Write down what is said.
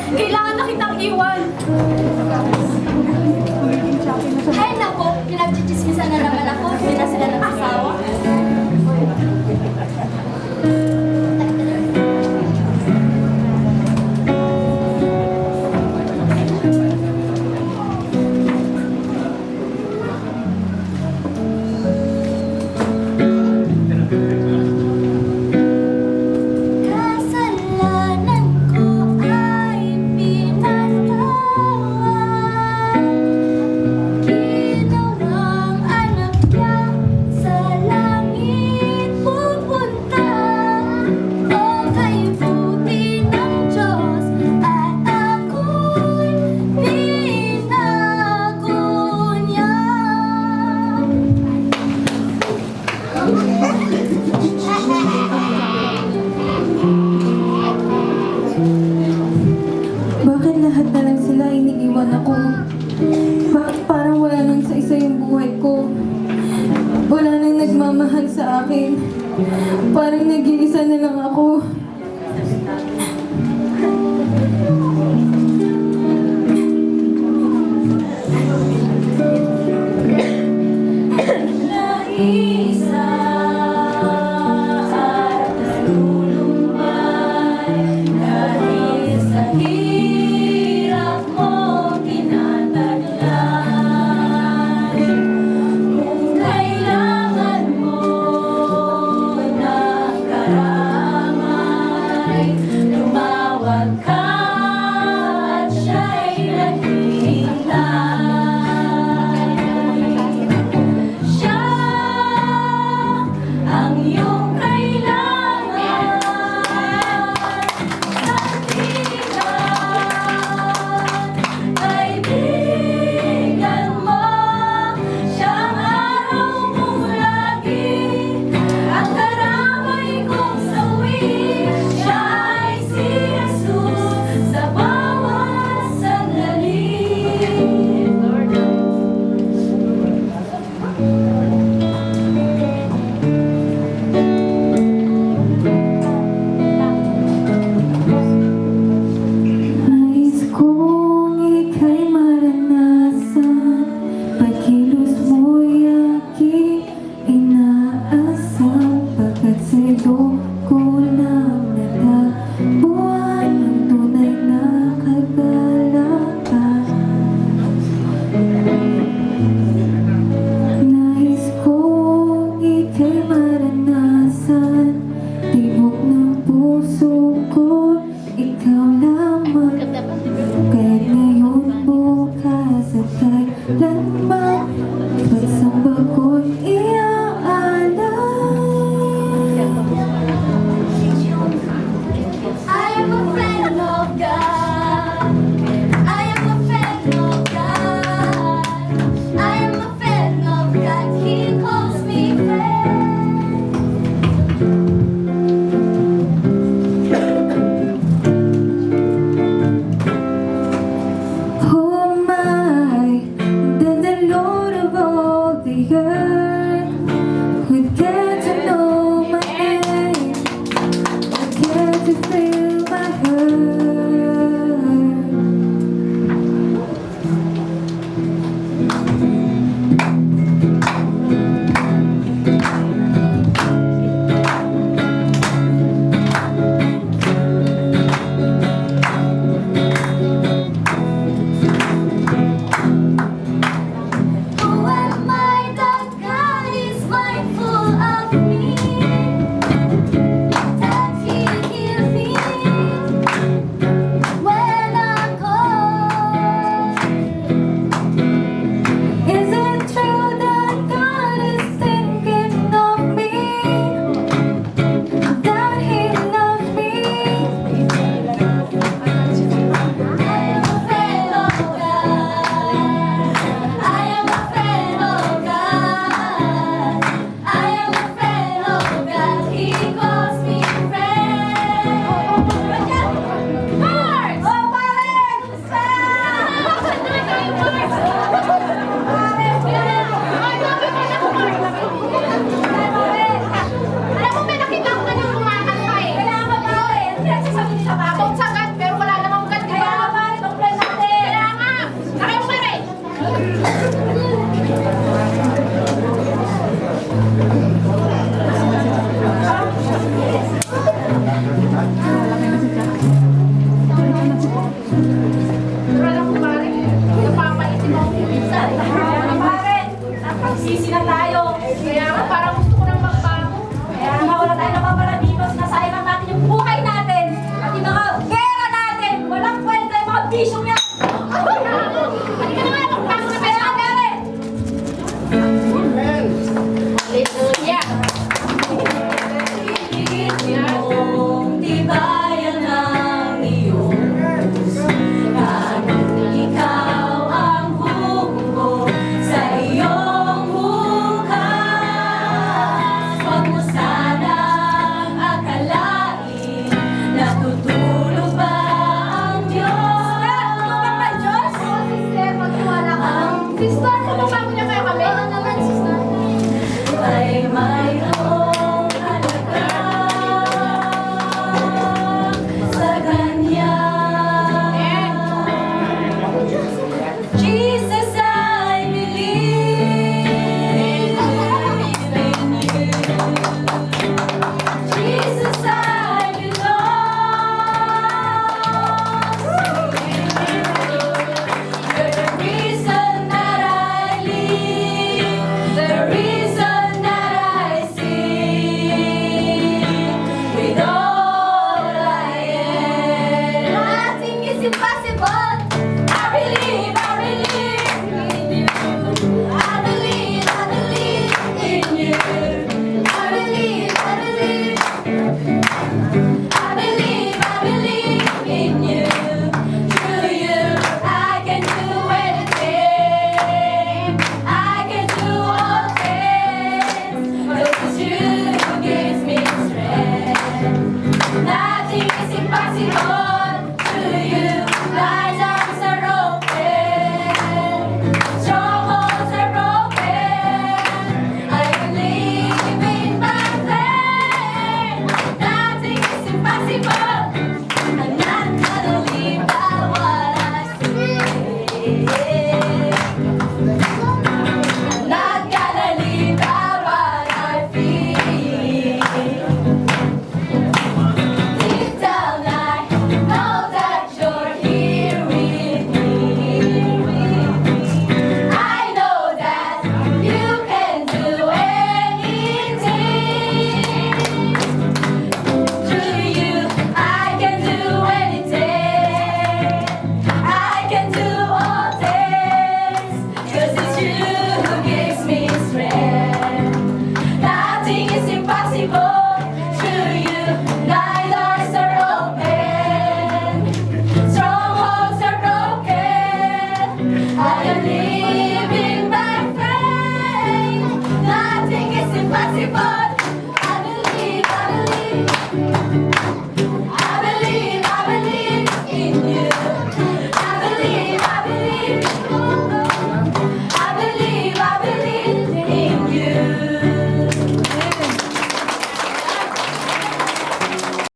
Kailangan na kitang iwan. Ay nako, pinagchichismisan na naman ako. Hindi na sila nagsasawa. Kasalanan ko ay pinatawad. Ginawang anak niya sa langit pupunta. O kay buti ng Diyos at ako'y binago niya. Bakit lahat na lang sila iniiwan ako? Bakit parang wala nang sa isa yung buhay ko? Wala nang nagmamahal sa akin. Parang nag-iisa na lang ako. Naisa at nalulumbay dahil sa hirap mo tinataglay. Kung kailangan mo ng karamay, tumawag ka at siya'y naghihintay. Siya ang iyong kailangan. Sandigan, kaibigan mo. Siyang araw mong lagi, ang karamay kong sawi. Siya ay si Jesus sa bawat sandali. Nais kong ika'y maranasan. Pagkilos mo'y aking inaasam. Pagkat sa'yo ko lang natagpuan ang tunay na kagalakan. Nais kong ika'y maranasan. Tibok ng puso ko, ikaw lamang. Kahit ngayon, bukas at kailanman, pagsamba ko'y iaalay. I am a friend of God. I am a friend of God. I am a friend of God. He calls me friend. Humay, dadalo Happy birthday